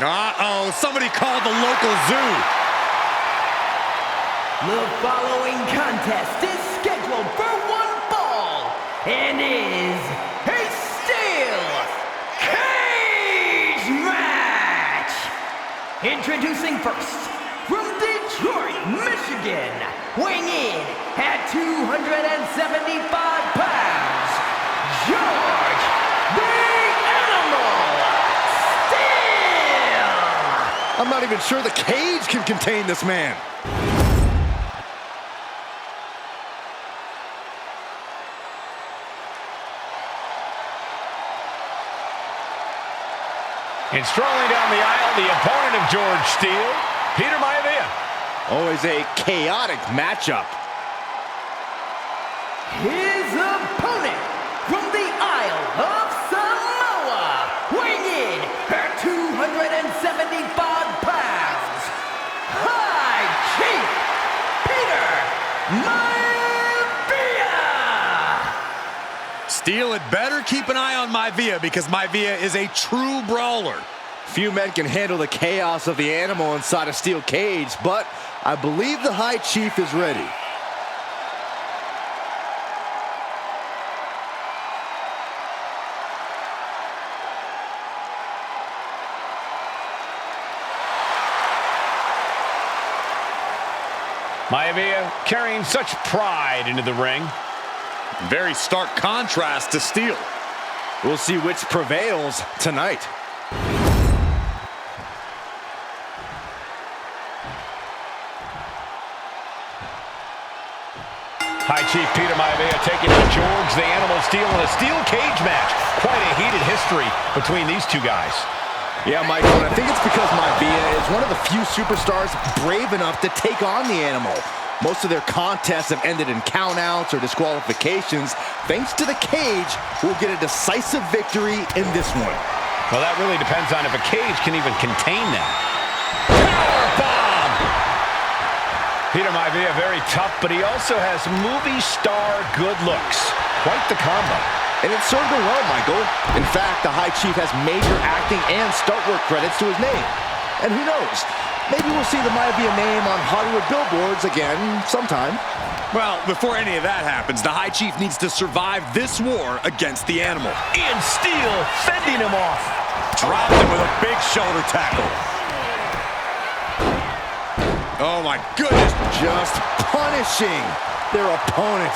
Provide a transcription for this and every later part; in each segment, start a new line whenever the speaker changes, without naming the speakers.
Uh-oh, somebody called the local zoo.
The following contest is scheduled for one fall and is a steel cage match. Introducing first, from Detroit, Michigan, weighing in at 275 pounds, George the Animal Steele.
I'm not even sure the cage can contain this man.
And strolling down the aisle, the opponent of George Steele, Peter Maivia.
Always a chaotic matchup.
His opponent from the Isle of Samoa, weighing in at 275 pounds, High Chief Peter Maivia.
Steele had better keep an eye on Maivia because Maivia is a true brawler.
Few men can handle the chaos of the animal inside a steel cage, but I believe the High Chief is ready.
Maivia carrying such pride into the ring.
Very stark contrast to Steele.
We'll see which prevails tonight.
High Chief Peter Maivia taking on George the Animal Steele in a steel cage match. Quite a heated history between these two guys.
Yeah, Michael, and I think it's because Maivia is one of the few superstars brave enough to take on the animal. Most of their contests have ended in countouts or disqualifications. Thanks to the cage, we'll get a decisive victory in this one.
Well, that really depends on if a cage can even contain them. Powerbomb! Peter Maivia very tough, but he also has movie star good looks. Quite the combo.
And it served him well, Michael. In fact, the High Chief has major acting and stunt work credits to his name. And who knows, maybe we'll see the Maivia name on Hollywood billboards again sometime.
Well, before any of that happens, the High Chief needs to survive this war against the animal.
And Steele fending him off.
Dropped him with a big shoulder tackle. Oh my goodness.
Just punishing their opponent.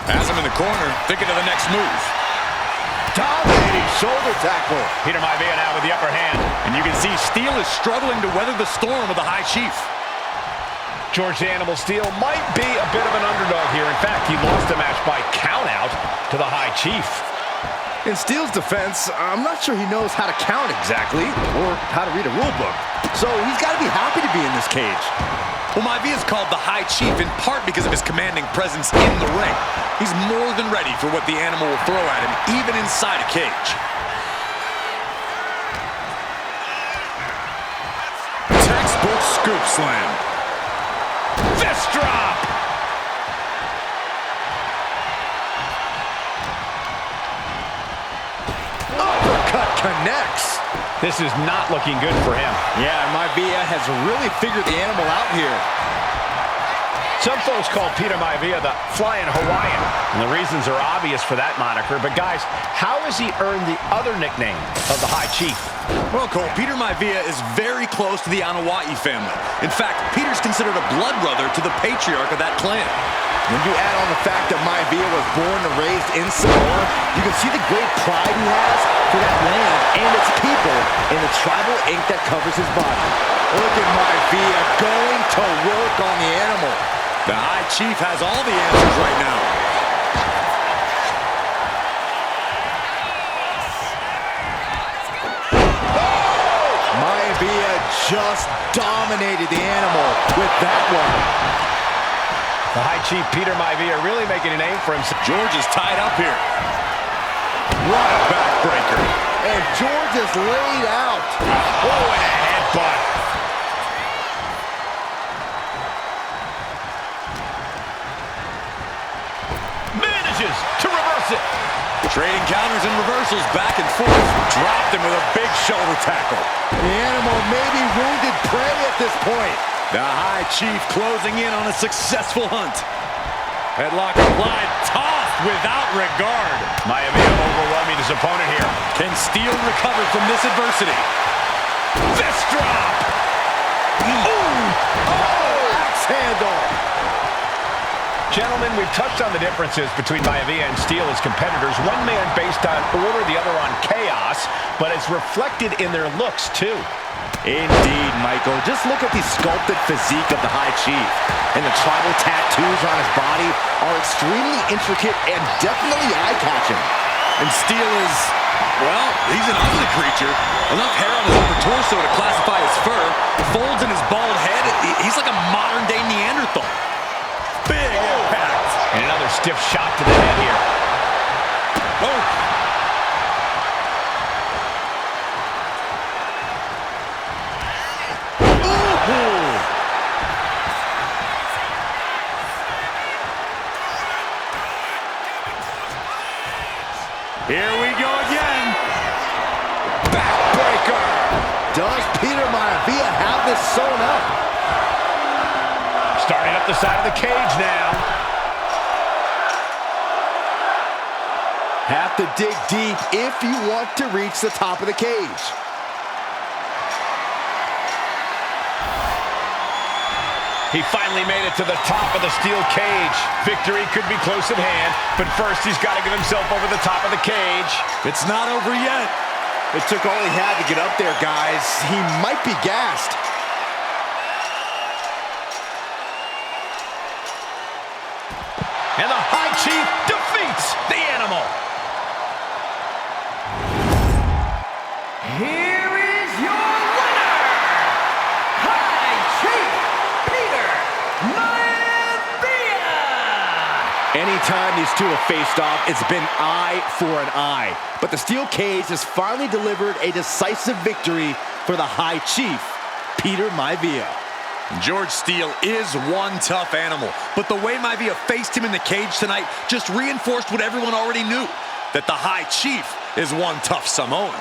Has him in the corner, thinking of the next move.
Dominating shoulder tackle.
Peter Maivia now with the upper hand.
And you can see Steele is struggling to weather the storm of the High Chief.
George the Animal Steele might be a bit of an underdog here. In fact, he lost the match by countout to the High Chief.
In Steele's defense, I'm not sure he knows how to count exactly or how to read a rule book. So he's got to be happy to be in this cage.
Well, Maivia is called the High Chief in part because of his commanding presence in the ring. He's more than ready for what the animal will throw at him, even inside a cage. Textbook scoop slam.
Fist drop!
Uppercut connects.
This is not looking good for him.
Yeah, Maivia has really figured the animal out here.
Some folks call Peter Maivia the Flying Hawaiian, and the reasons are obvious for that moniker. But guys, how has he earned the other nickname of the High Chief?
Well, Cole, Peter Maivia is very close to the Anawa'i family. In fact, Peter's considered a blood brother to the patriarch of that clan.
When you add on the fact that Maivia was born and raised in Samoa, you can see the great pride he has for that land and its people in the tribal ink that covers his body. Look at Maivia going to work on the animal.
The High Chief has all the answers right now.
Maivia just dominated the animal with that one.
The High Chief Peter Maivia really making a name for himself.
George is tied up here. What a backbreaker.
And George is laid out.
Oh, and a headbutt. Manages to reverse it.
Trading counters and reversals back and forth. Dropped him with a big shoulder tackle.
The animal may be wounded prey at this point.
The High Chief closing in on a successful hunt. Headlock applied, tossed without regard.
Maivia overwhelming his opponent here.
Can Steele recover from this adversity?
Fist drop!
Axe handle.
Gentlemen, we've touched on the differences between Maivia and Steele as competitors. One man based on order, the other on chaos, but it's reflected in their looks, too.
Indeed, Michael. Just look at the sculpted physique of the High Chief. And the tribal tattoos on his body are extremely intricate and definitely eye-catching.
And Steele is, well, he's an ugly creature. Enough hair on his upper torso to classify as fur. Folds in his bald head. He's like a modern-day Neanderthal. Big impact.
And another stiff shot to the head here.
Oh. Here we go again.
Backbreaker. Does Peter Maivia have this sewn up?
Starting up the side of the cage now.
Have to dig deep if you want to reach the top of the cage.
He finally made it to the top of the steel cage. Victory could be close at hand, but first he's got to get himself over the top of the cage.
It's not over yet.
It took all he had to get up there, guys. He might be gassed.
And the High Chief defeats the animal.
Here is your winner, High Chief Peter Maivia!
Anytime these two have faced off, it's been eye for an eye. But the steel cage has finally delivered a decisive victory for the High Chief, Peter Maivia.
George Steele is one tough animal, but the way Maivia faced him in the cage tonight just reinforced what everyone already knew, that the High Chief is one tough Samoan.